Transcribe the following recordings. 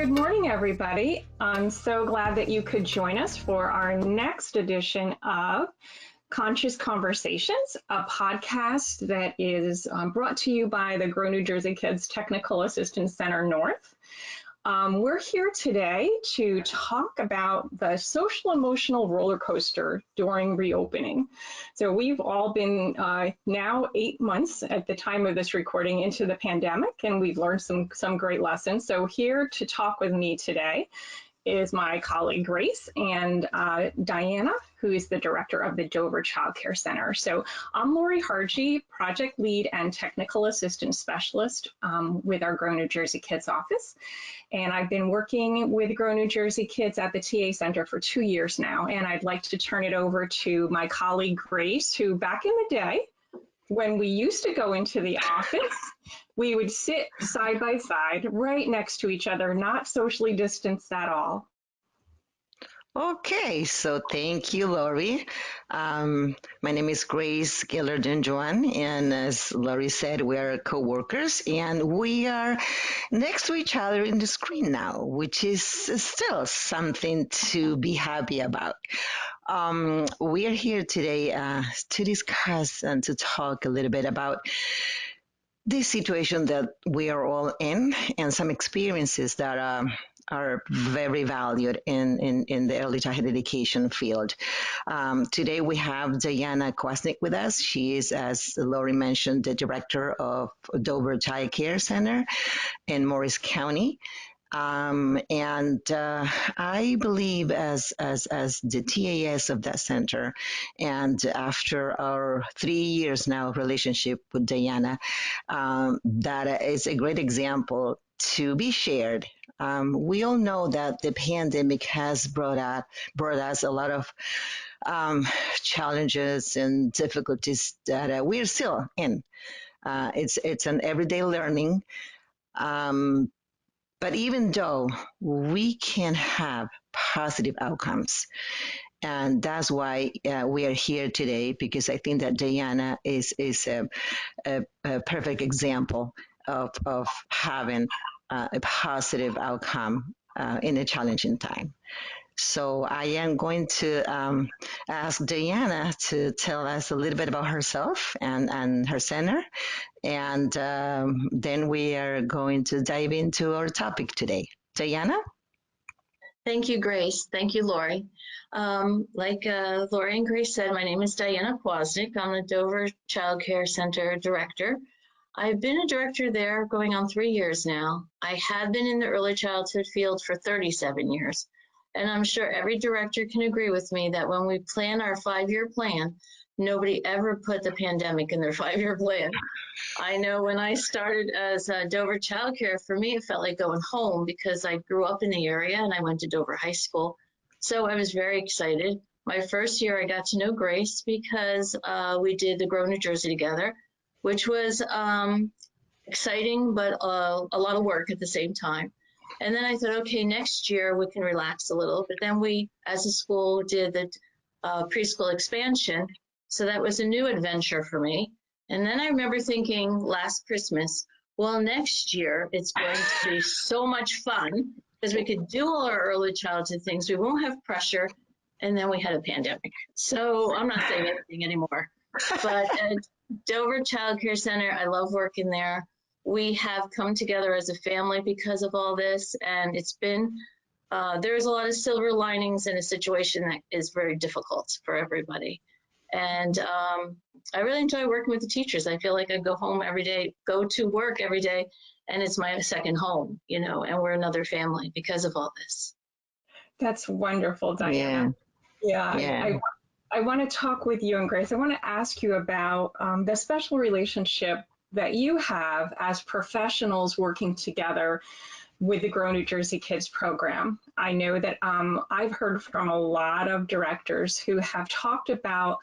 Good morning, everybody. I'm so glad that you could join us for our next edition of Conscious Conversations, a podcast that is brought to you by the Grow New Jersey Kids Technical Assistance Center North. We're here today to talk about the social emotional roller coaster during reopening. So we've all been now 8 months at the time of this recording into the pandemic, and we've learned some great lessons. So here to talk with me today is my colleague Grace and Diana, who is the director of the Dover Child Care Center. So I'm Lori Hargy, project lead and technical assistant specialist with our Grow New Jersey Kids office. And I've been working with Grow New Jersey Kids at the TA Center for 2 years now. And I'd like to turn it over to my colleague Grace, who back in the day, when we used to go into the office, we would sit side by side right next to each other, not socially distanced at all. Okay, so thank you, Lori. My name is Grace Gillard-Joan, and as Lori said, we are co-workers, and we are next to each other in the screen now, which is still something to be happy about. We are here today to discuss and to talk a little bit about this situation that we are all in and some experiences that are very valued in the early childhood education field. Today we have Diana Kwasnik with us. She is, as Lori mentioned, the director of Dover Child Care Center in Morris County. I believe as the TAS of that center, and after our 3 years now relationship with Diana, that is a great example to be shared. We all know that the pandemic has brought us a lot of challenges and difficulties that we're still in. It's an everyday learning. But even though we can have positive outcomes, and that's why we are here today, because I think that Diana is a perfect example of having a positive outcome in a challenging time. So I am going to ask Diana to tell us a little bit about herself and her center. And then we are going to dive into our topic today. Diana? Thank you, Grace. Thank you, Lori. Like Lori and Grace said, my name is Diana Kwasnik. I'm the Dover Child Care Center director. I've been a director there going on 3 years now. I had been in the early childhood field for 37 years. And I'm sure every director can agree with me that when we plan our 5-year plan, nobody ever put the pandemic in their 5-year plan. I know when I started as Dover Child Care, for me, it felt like going home because I grew up in the area and I went to Dover High School. So I was very excited. My first year, I got to know Grace because we did the Grow New Jersey together, which was exciting, but a lot of work at the same time. And then I thought, okay, next year we can relax a little. But then we, as a school, did the preschool expansion. So that was a new adventure for me. And then I remember thinking last Christmas, well, next year it's going to be so much fun because we could do all our early childhood things. We won't have pressure. And then we had a pandemic. So I'm not saying anything anymore. But at Dover Child Care Center, I love working there. We have come together as a family because of all this, and it's been, there's a lot of silver linings in a situation that is very difficult for everybody. And I really enjoy working with the teachers. I feel like I go home every day, go to work every day, and it's my second home, you know, and we're another family because of all this. That's wonderful, Diana. Yeah. I want to talk with you and Grace. I want to ask you about the special relationship that you have as professionals working together with the Grow New Jersey Kids program. I know that I've heard from a lot of directors who have talked about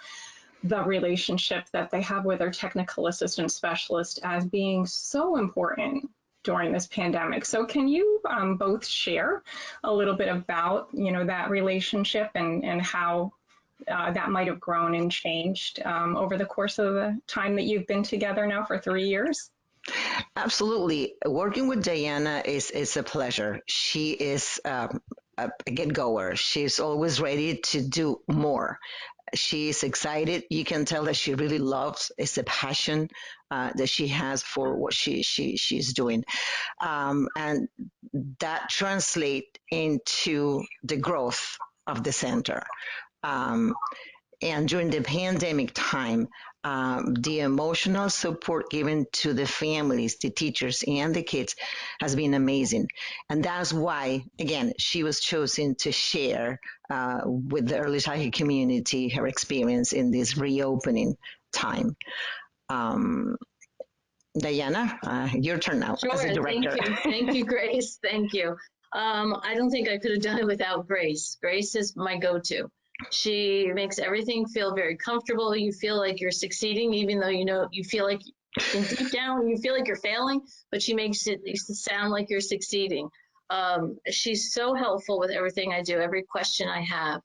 the relationship that they have with their technical assistant specialist as being so important during this pandemic. So can you both share a little bit about, you know, that relationship and how that might have grown and changed over the course of the time that you've been together now for 3 years? Absolutely. Working with Diana is a pleasure. She is a get goer. She's always ready to do more. She's excited. You can tell that she really loves. It's a passion that she has for what she's doing, and that translate into the growth of the center. Um, and during the pandemic time, the emotional support given to the families, the teachers, and the kids has been amazing. And that's why, again, she was chosen to share with the early childhood community her experience in this reopening time. Um, Diana, your turn now as a Sure, thank director. you. Thank you, Grace. Thank you. I don't think I could have done it without Grace. Grace is my go-to. She makes everything feel very comfortable. You feel like you're succeeding, even though you feel like in deep down you feel like you're failing, but she makes it sound like you're succeeding. She's so helpful with everything I do, every question I have.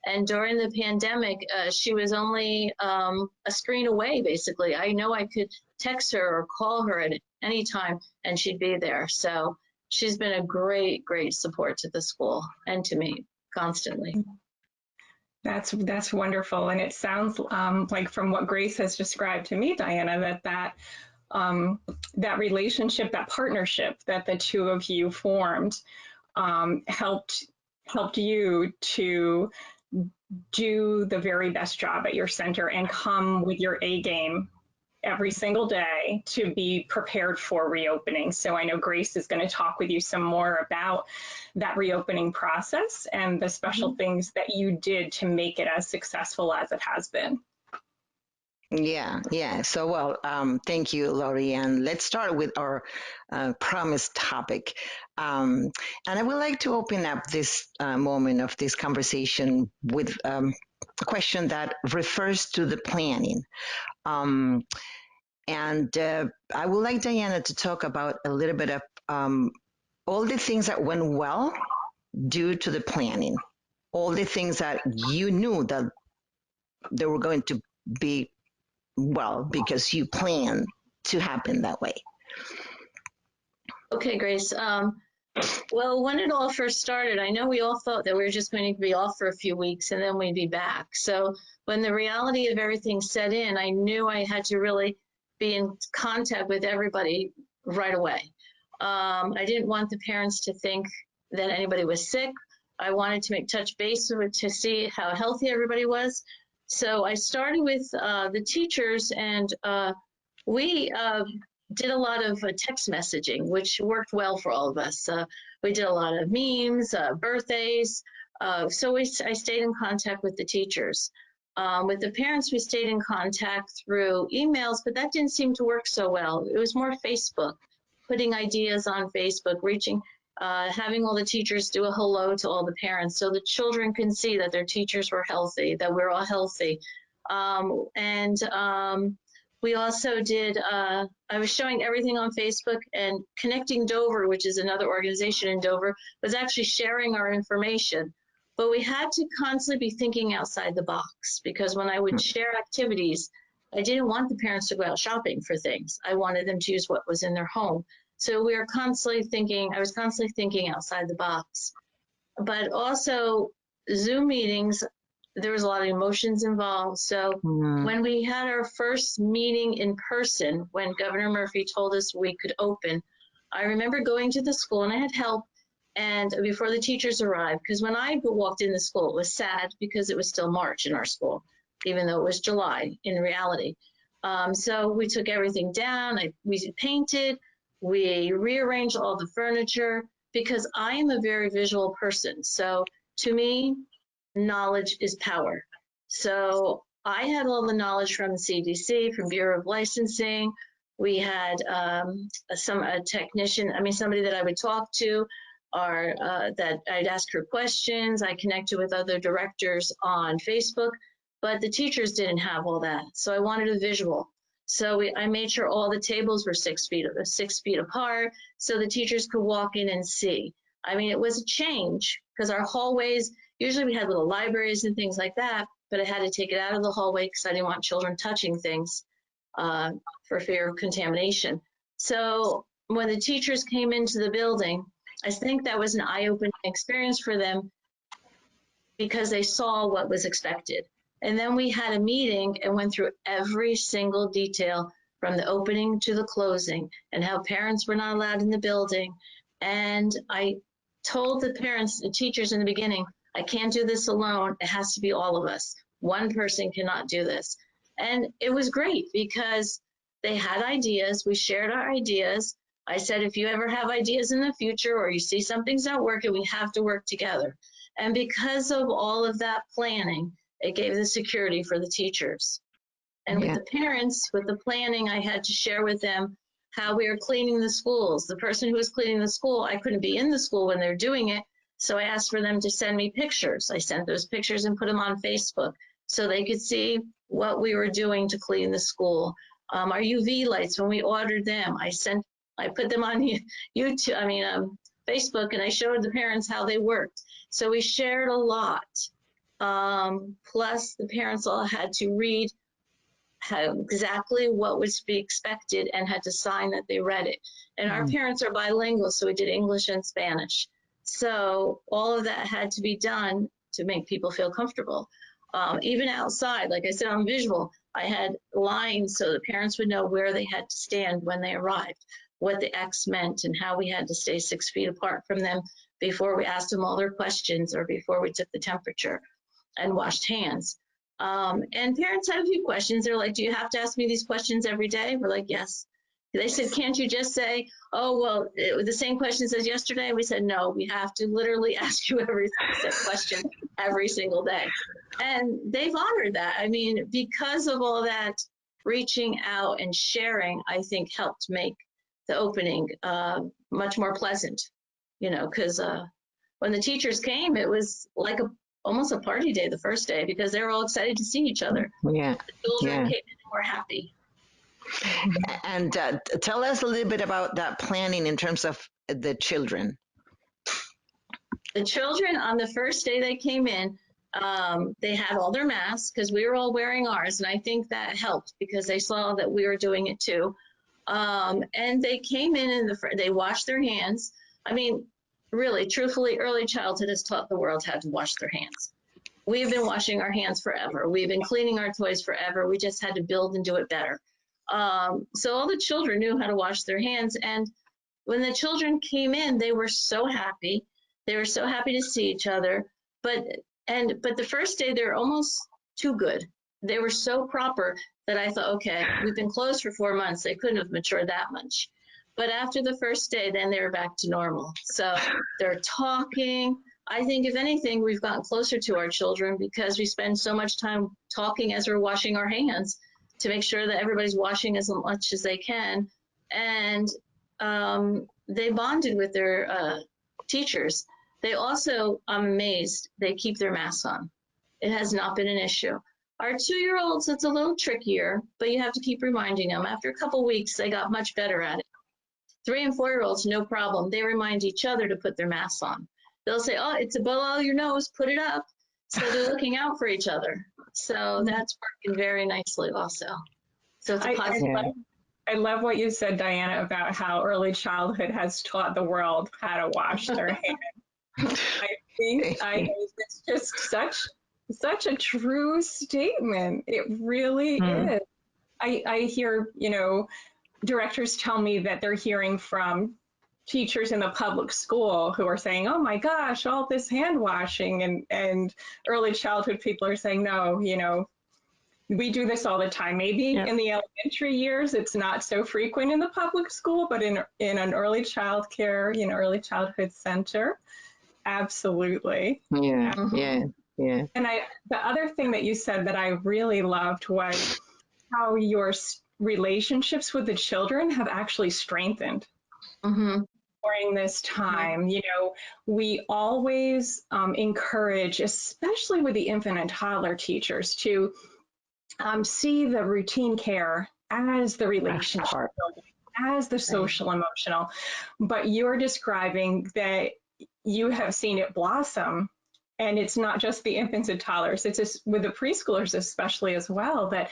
And during the pandemic, she was only a screen away, basically. I know I could text her or call her at any time, and she'd be there. So she's been a great, great support to the school and to me constantly. That's wonderful, and it sounds like from what Grace has described to me, Diana, that relationship, that partnership that the two of you formed, helped you to do the very best job at your center and come with your A game every single day to be prepared for reopening. So I know Grace is going to talk with you some more about that reopening process and the special things that you did to make it as successful as it has been. Yeah, yeah. So, well, thank you, Laurie. And let's start with our promised topic. And I would like to open up this moment of this conversation with a question that refers to the planning. Um, and I would like Diana to talk about a little bit of all the things that went well due to the planning, all the things that you knew that they were going to be well because you plan to happen that way. Okay, Grace. Well, when it all first started, I know we all thought that we were just going to be off for a few weeks and then we'd be back. So when the reality of everything set in, I knew I had to really be in contact with everybody right away. I didn't want the parents to think that anybody was sick. I wanted to make touch base to see how healthy everybody was. So I started with the teachers, and we did a lot of text messaging, which worked well for all of us. We did a lot of memes, birthdays. So I stayed in contact with the teachers. With the parents, we stayed in contact through emails, but that didn't seem to work so well. It was more Facebook, putting ideas on Facebook, having all the teachers do a hello to all the parents so the children can see that their teachers were healthy, that we're all healthy. We also did, I was showing everything on Facebook, and Connecting Dover, which is another organization in Dover, was actually sharing our information. But we had to constantly be thinking outside the box, because when I would share activities, I didn't want the parents to go out shopping for things. I wanted them to use what was in their home. So I was constantly thinking outside the box. But also Zoom meetings, there was a lot of emotions involved. So when we had our first meeting in person, when Governor Murphy told us we could open, I remember going to the school, and I had help, and before the teachers arrived, because when I walked in the school, it was sad because it was still March in our school, even though it was July in reality. So we took everything down, we painted, we rearranged all the furniture, because I am a very visual person. So to me, knowledge is power. So I had all the knowledge from the CDC, from Bureau of Licensing. We had a technician, somebody that I would talk to, or that I'd ask her questions. I connected with other directors on Facebook, but the teachers didn't have all that. So I wanted a visual. So I made sure all the tables were 6 feet apart, so the teachers could walk in and see. It was a change, because our hallways, usually we had little libraries and things like that, but I had to take it out of the hallway because I didn't want children touching things for fear of contamination. So when the teachers came into the building, I think that was an eye-opening experience for them because they saw what was expected. And then we had a meeting and went through every single detail from the opening to the closing and how parents were not allowed in the building. And I told the parents, the teachers in the beginning, I can't do this alone. It has to be all of us. One person cannot do this. And it was great because they had ideas. We shared our ideas. I said, if you ever have ideas in the future or you see something's not working, we have to work together. And because of all of that planning, it gave the security for the teachers. And with the parents, with the planning, I had to share with them how we were cleaning the schools. The person who was cleaning the school, I couldn't be in the school when they're doing it. So I asked for them to send me pictures. I sent those pictures and put them on Facebook so they could see what we were doing to clean the school. Our UV lights, when we ordered them, I put them on Facebook, and I showed the parents how they worked. So we shared a lot. Plus, the parents all had to read exactly what was to be expected and had to sign that they read it. And our parents are bilingual, so we did English and Spanish. So all of that had to be done to make people feel comfortable. Even outside, like I said, on visual, I had lines so the parents would know where they had to stand when they arrived, what the X meant, and how we had to stay 6 feet apart from them before we asked them all their questions or before we took the temperature and washed hands. And parents had a few questions. They're like, do you have to ask me these questions every day? We're like, yes. They said, can't you just say, oh, well, the same questions as yesterday? We said, no, we have to literally ask you every question every single day. And they've honored that. I mean, because of all that reaching out and sharing, I think helped make the opening much more pleasant, because when the teachers came, it was like almost a party day the first day because they were all excited to see each other. Yeah. The children came in and were happy. And tell us a little bit about that planning in terms of the children. The children, on the first day they came in, they had all their masks because we were all wearing ours. And I think that helped because they saw that we were doing it too. And they came in and they washed their hands. I mean, really, truthfully, early childhood has taught the world how to wash their hands. We've been washing our hands forever. We've been cleaning our toys forever. We just had to build and do it better. So all the children knew how to wash their hands. And when the children came in, they were so happy. They were so happy to see each other. But the first day, they were almost too good. They were so proper that I thought, okay, we've been closed for 4 months. They couldn't have matured that much. But after the first day, then they were back to normal. So they're talking. I think, if anything, we've gotten closer to our children because we spend so much time talking as we're washing our hands to make sure that everybody's washing as much as they can. And they bonded with their teachers. They also, I'm amazed, they keep their masks on. It has not been an issue. Our 2-year-olds, it's a little trickier, but you have to keep reminding them. After a couple weeks, they got much better at it. 3- and 4-year-olds, no problem. They remind each other to put their masks on. They'll say, oh, it's below your nose, put it up. So they're looking out for each other. So that's working very nicely also. So it's a positive. I love what you said, Diana, about how early childhood has taught the world how to wash their hands. I think it's just such a true statement. It really is. I hear, directors tell me that they're hearing from teachers in the public school who are saying, oh my gosh, all this hand washing, and early childhood people are saying, no, we do this all the time. Maybe in the elementary years, it's not so frequent in the public school, but in an early child care, early childhood center, absolutely. Yeah. And the other thing that you said that I really loved was how your relationships with the children have actually strengthened during this time. We always encourage, especially with the infant and toddler teachers, to see the routine care as the relationship building, as the social emotional. But you're describing that you have seen it blossom. And it's not just the infants and toddlers, it's just with the preschoolers especially as well, that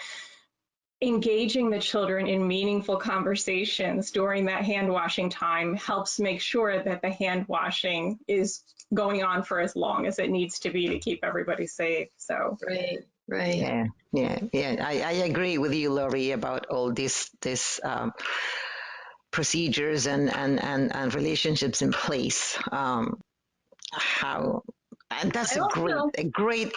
engaging the children in meaningful conversations during that hand washing time helps make sure that the hand washing is going on for as long as it needs to be to keep everybody safe. So, Right. Yeah. I agree with you, Lori, about all this procedures and relationships in place. How and that's I also a great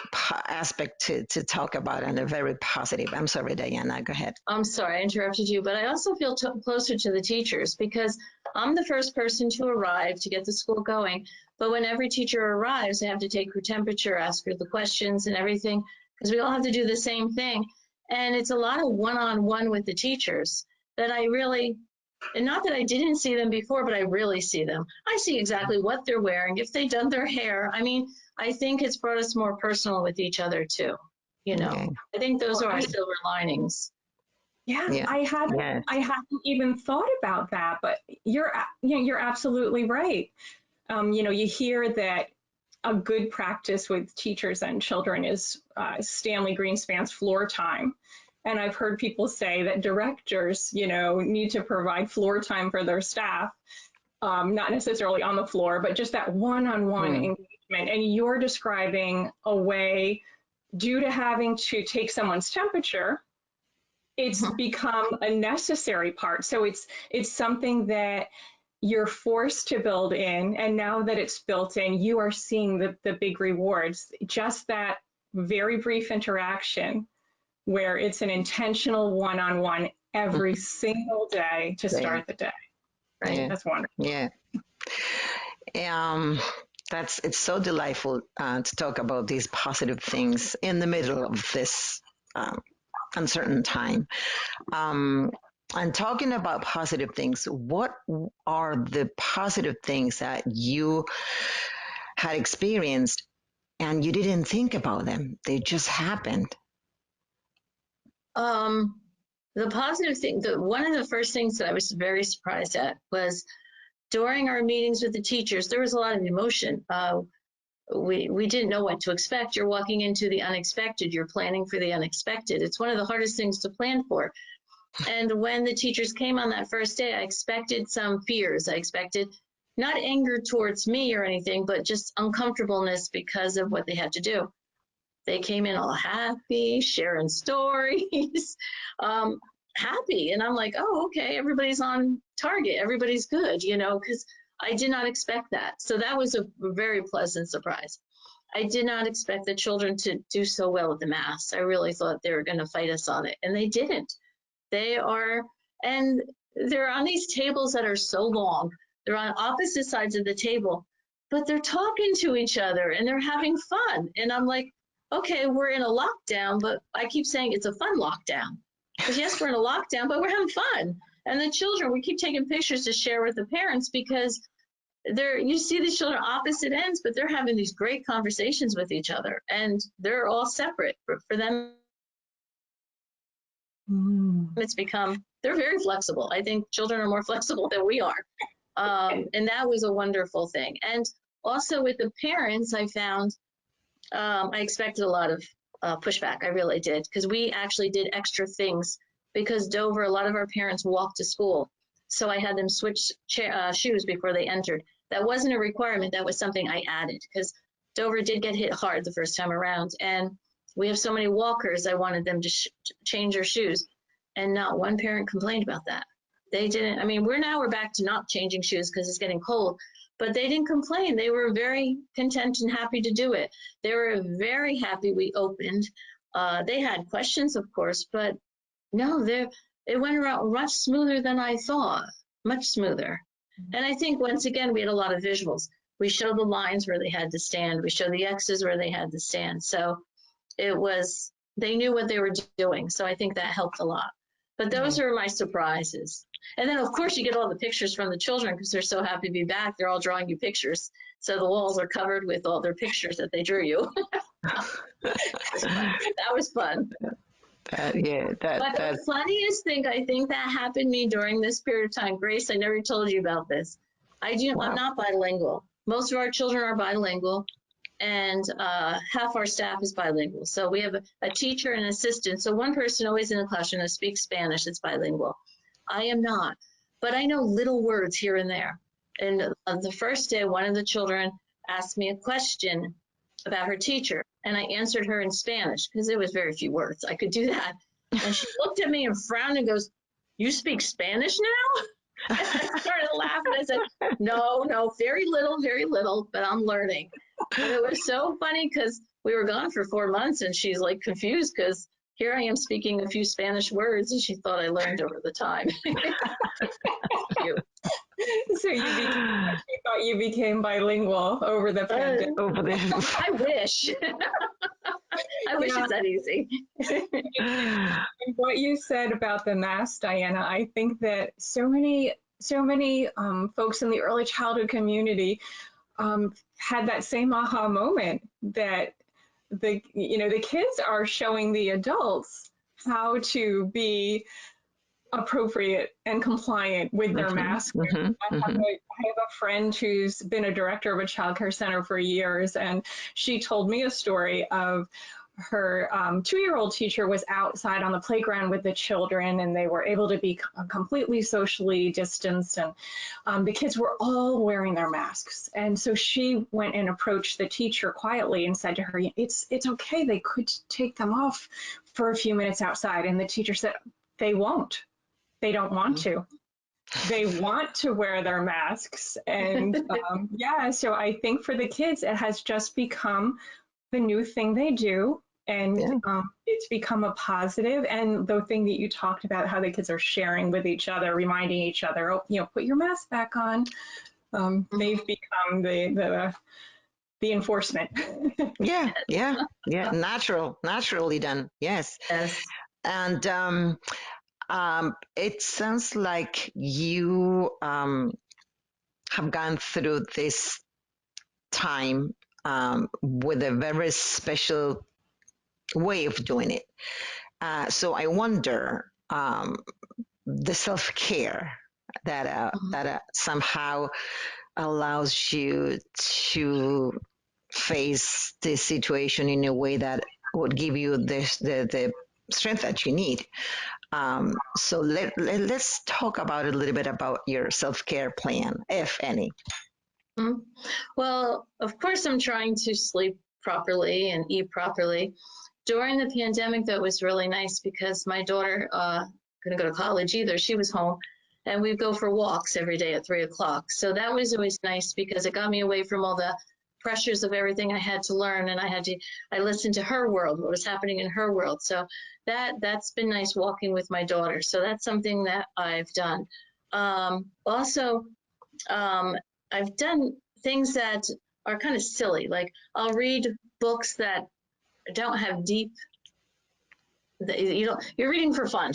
aspect to talk about and a very positive. I'm sorry, Diana. Go ahead. I'm sorry I interrupted you, but I also feel closer to the teachers because I'm the first person to arrive to get the school going. But when every teacher arrives, I have to take her temperature, ask her the questions and everything, because we all have to do the same thing. And it's a lot of one-on-one with the teachers that I really, and not that I didn't see them before, but I really see them. I see exactly what they're wearing, if they've done their hair. I mean, I think it's brought us more personal with each other too. You know, Okay. I think those Well, are our silver linings. yeah, Yeah. Yes. I hadn't even thought about that, but you're absolutely right. You hear that a good practice with teachers and children is Stanley Greenspan's floor time. And I've heard people say that directors, need to provide floor time for their staff, not necessarily on the floor, but just that one-on-one engagement. And you're describing a way, due to having to take someone's temperature, it's become a necessary part. So it's something that you're forced to build in. And now that it's built in, you are seeing the big rewards. Just that very brief interaction where it's an intentional one-on-one every single day to Yeah. start the day. Right. Yeah. That's wonderful. Yeah. Um, it's so delightful to talk about these positive things in the middle of this uncertain time. Um, and talking about positive things, what are the positive things that you had experienced and you didn't think about them? They just happened. The positive thing, one of the first things that I was very surprised at was during our meetings with the teachers, there was a lot of emotion. We didn't know what to expect. You're walking into the unexpected. You're planning for the unexpected. It's one of the hardest things to plan for. And when the teachers came on that first day, I expected some fears. I expected not anger towards me or anything, but just uncomfortableness because of what they had to do. They came in all happy, sharing stories, happy. And I'm like, oh, okay, everybody's on target. Everybody's good, because I did not expect that. So that was a very pleasant surprise. I did not expect the children to do so well at the mass. I really thought they were going to fight us on it, and they didn't. And they're on these tables that are so long. They're on opposite sides of the table, but they're talking to each other and they're having fun. And I'm like, okay, we're in a lockdown, but I keep saying it's a fun lockdown. Because yes, we're in a lockdown, but we're having fun. And the children, we keep taking pictures to share with the parents because you see these children opposite ends, but they're having these great conversations with each other and they're all separate. But for them, it's become, they're very flexible. I think children are more flexible than we are. And that was a wonderful thing. And also with the parents, I found, I expected a lot of pushback. I really did, because we actually did extra things because Dover, a lot of our parents walked to school. So I had them switch shoes before they entered. That wasn't a requirement. That was something I added because Dover did get hit hard the first time around. And we have so many walkers, I wanted them to change their shoes. And not one parent complained about that. They didn't. I mean, we're back to not changing shoes because it's getting cold, but they didn't complain. They were very content and happy to do it. They were very happy we opened. They had questions, of course, but no, it went around much smoother than I thought, much smoother. And I think, once again, we had a lot of visuals. We showed the lines where they had to stand. We showed the X's where they had to stand. So they knew what they were doing. So I think that helped a lot. But those are my surprises. And then, of course, you get all the pictures from the children because they're so happy to be back. They're all drawing you pictures. So the walls are covered with all their pictures that they drew you. That was fun. But the funniest thing I think that happened to me during this period of time, Grace, I never told you about this. I'm not bilingual. Most of our children are bilingual. and half our staff is bilingual. So we have a teacher and an assistant. So one person always in the classroom that speaks Spanish is bilingual. I am not, but I know little words here and there. And the first day, one of the children asked me a question about her teacher, and I answered her in Spanish because there was very few words. I could do that. And she looked at me and frowned and goes, "You speak Spanish now?" And I started laughing. I said, no, very little, but I'm learning. And it was so funny because we were gone for 4 months and she's like confused because here I am speaking a few Spanish words and she thought I learned over the time. Cute. So you thought you became bilingual over the pandemic. I wish. I wish it's that easy. And what you said about the mask, Diana, I think that so many folks in the early childhood community had that same aha moment that the kids are showing the adults how to be appropriate and compliant with their mask. I have a friend who's been a director of a child care center for years, and she told me a story of her 2-year-old teacher was outside on the playground with the children, and they were able to be completely socially distanced, and the kids were all wearing their masks. And so she went and approached the teacher quietly and said to her, it's okay, they could take them off for a few minutes outside. And the teacher said, they won't. They don't want to. They want to wear their masks. And so I think for the kids, it has just become the new thing they do. And it's become a positive. And the thing that you talked about, how the kids are sharing with each other, reminding each other, oh, put your mask back on. They've become the enforcement. Yeah. Naturally done. Yes. And it sounds like you have gone through this time with a very special way of doing it. So I wonder the self-care that somehow allows you to face this situation in a way that would give you the strength that you need. So let's talk about a little bit about your self-care plan, if any. Well, of course, I'm trying to sleep properly and eat properly. During the pandemic, that was really nice because my daughter couldn't go to college either. She was home, and we'd go for walks every day at 3:00. So that was always nice because it got me away from all the pressures of everything I had to learn, and I listened to her world, what was happening in her world. So that's been nice walking with my daughter. So that's something that I've done. Also, I've done things that are kind of silly, like I'll read books that don't have deep. You're reading for fun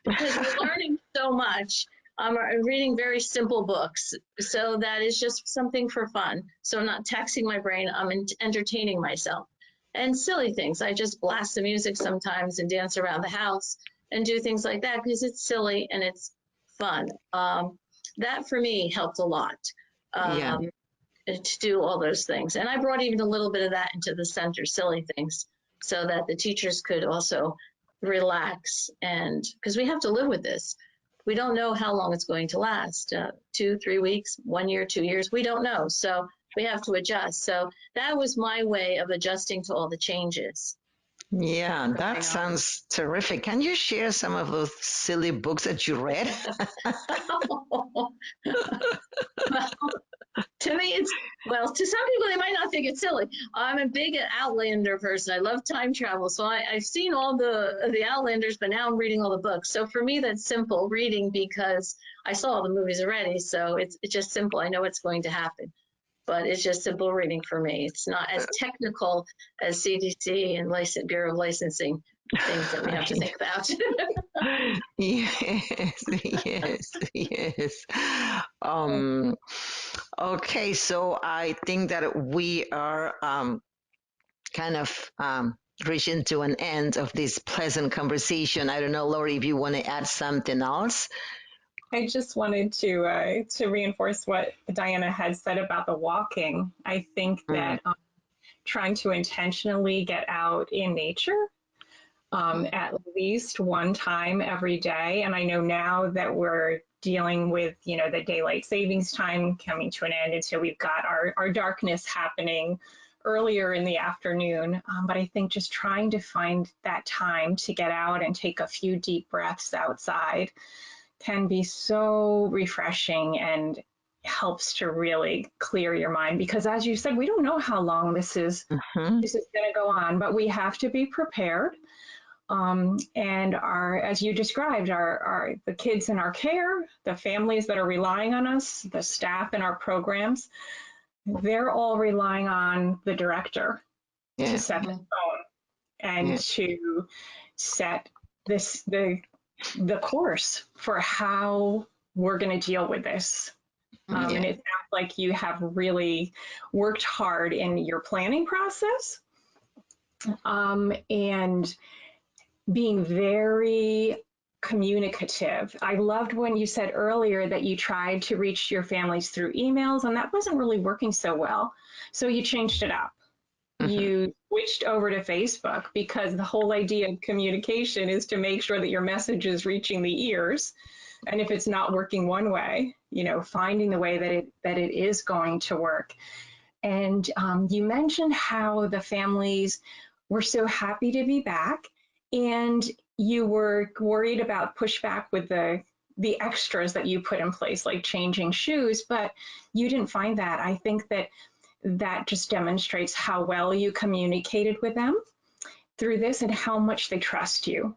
because you're learning so much. I'm reading very simple books, so that is just something for fun. So I'm not taxing my brain. I'm entertaining myself. And silly things. I just blast the music sometimes and dance around the house and do things like that because it's silly and it's fun. That for me helped a lot. To do all those things. And I brought even a little bit of that into the center, silly things, so that the teachers could also relax. And because we have to live with this, we don't know how long it's going to last, 2, 3 weeks, 1 year, 2 years, we don't know. So we have to adjust. So that was my way of adjusting to all the changes. Yeah, that sounds terrific. Can you share some of those silly books that you read? To me, to some people, they might not think it's silly. I'm a big Outlander person. I love time travel. So I've seen all the Outlanders, but now I'm reading all the books. So for me, that's simple reading because I saw all the movies already. So it's just simple. I know what's going to happen. But it's just simple reading for me. It's not as technical as CDC and Bureau of Licensing things that we have to think about. Yes. Okay, so I think that we are kind of reaching to an end of this pleasant conversation. I don't know, Lori, if you want to add something else. I just wanted to reinforce what Diana had said about the walking. I think that trying to intentionally get out in nature at least one time every day. And I know now that we're dealing with, the daylight savings time coming to an end. And so we've got our darkness happening earlier in the afternoon. But I think just trying to find that time to get out and take a few deep breaths outside can be so refreshing and helps to really clear your mind. Because as you said, we don't know how long this is going to go on, but we have to be prepared. And as you described, the kids in our care, the families that are relying on us, the staff in our programs, they're all relying on the director to set the tone and to set the course for how we're going to deal with this. And it sounds like you have really worked hard in your planning process, and being very communicative. I loved when you said earlier that you tried to reach your families through emails, and that wasn't really working so well. So you changed it up. You switched over to Facebook, because the whole idea of communication is to make sure that your message is reaching the ears. And if it's not working one way, finding the way that it is going to work. And you mentioned how the families were so happy to be back, and you were worried about pushback with the extras that you put in place, like changing shoes, but you didn't find that. I think that just demonstrates how well you communicated with them through this and how much they trust you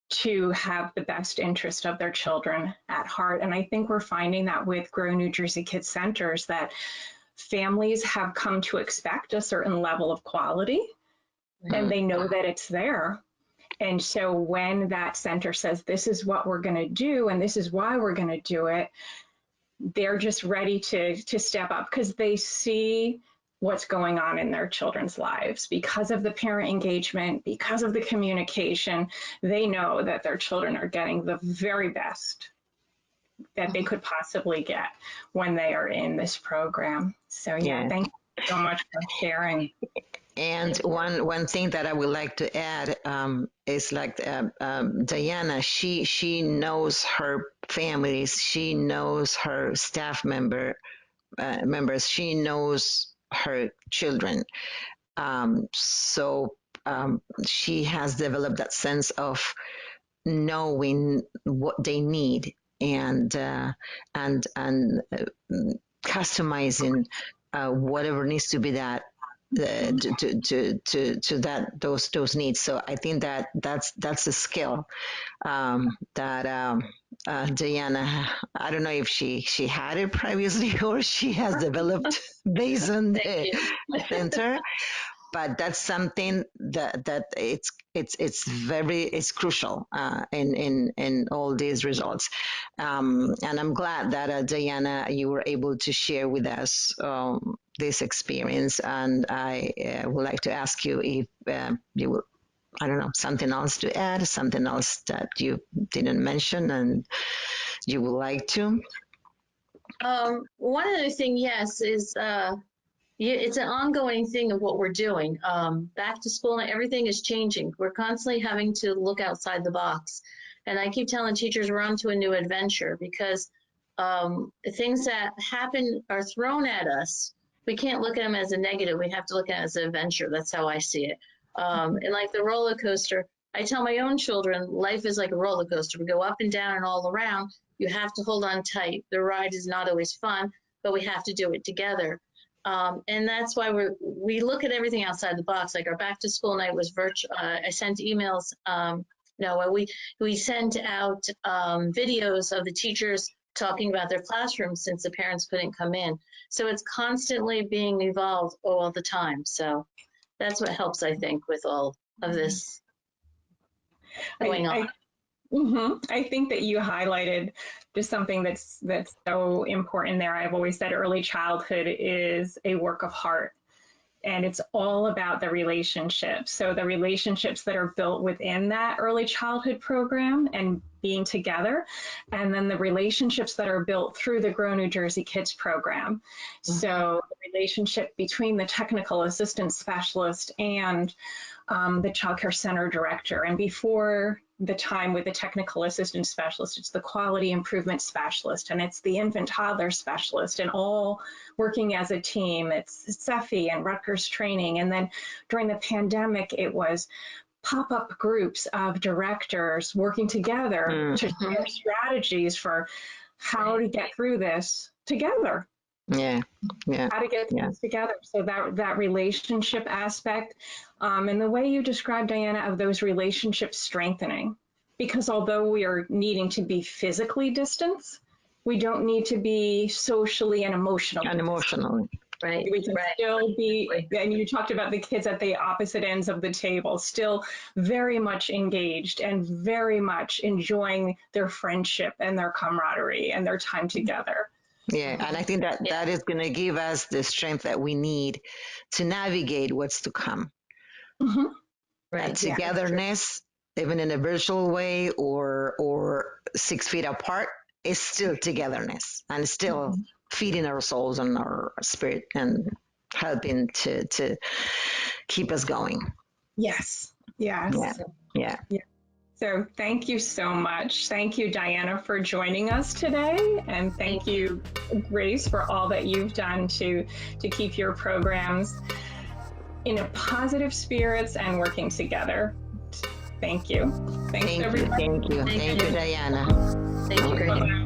to have the best interest of their children at heart. And I think we're finding that with Grow New Jersey Kids Centers, that families have come to expect a certain level of quality, and they know that it's there. And so when that center says, this is what we're going to do, and this is why we're going to do it, they're just ready to step up, because they see what's going on in their children's lives. Because of the parent engagement, because of the communication, they know that their children are getting the very best that they could possibly get when they are in this program. So thank you so much for sharing. And one thing that I would like to add is like Diana, she knows her families, she knows her staff members, she knows her children. So she has developed that sense of knowing what they need, and customizing whatever needs to be that to those needs. So I think that's a skill that Diana, I don't know if she had it previously or she has developed based on the center, but that's something that it's crucial in all these results. And I'm glad that Diana, you were able to share with us this experience. And I would like to ask you if you will, I don't know, something else to add, something else that you didn't mention and you would like to. One other thing, yes, is it's an ongoing thing of what we're doing. Back to school, everything is changing. We're constantly having to look outside the box. And I keep telling teachers we're on to a new adventure, because things that happen are thrown at us. We can't look at them as a negative. We have to look at it as an adventure. That's how I see it. And like the roller coaster, I tell my own children, life is like a roller coaster. We go up and down and all around. You have to hold on tight. The ride is not always fun, but we have to do it together. And that's why we look at everything outside the box. Like our back to school night was virtual. I sent emails. We sent out videos of the teachers talking about their classrooms, since the parents couldn't come in. So it's constantly being evolved all the time. So that's what helps, I think, with all of this going on. I think that you highlighted just something that's so important there. I've always said early childhood is a work of heart, and it's all about the relationships. So the relationships that are built within that early childhood program and being together, and then the relationships that are built through the Grow New Jersey Kids program. So the relationship between the technical assistance specialist and the child care center director. And before the time with the technical assistance specialist, it's the quality improvement specialist, and it's the infant toddler specialist, and all working as a team. It's Cefi and Rutgers training. And then during the pandemic, it was pop-up groups of directors working together to share strategies for how to get through this together. Yeah, yeah, How to get things together. So that relationship aspect, and the way you described, Diana, of those relationships strengthening, because although we are needing to be physically distant, we don't need to be socially and emotionally. Right. We can still be, and you talked about the kids at the opposite ends of the table, still very much engaged and very much enjoying their friendship and their camaraderie and their time together. Yeah, and I think that is going to give us the strength that we need to navigate what's to come. Mm-hmm. That togetherness, even in a virtual way or 6 feet apart, is still togetherness and still feeding our souls and our spirit and helping to keep us going. Yes. Yeah. So thank you so much. Thank you, Diana, for joining us today. And thank you, Grace, for all that you've done to keep your programs in a positive spirits and working together. Thank you. Thanks, everyone. Thank you, Diana. Thank you, Grace.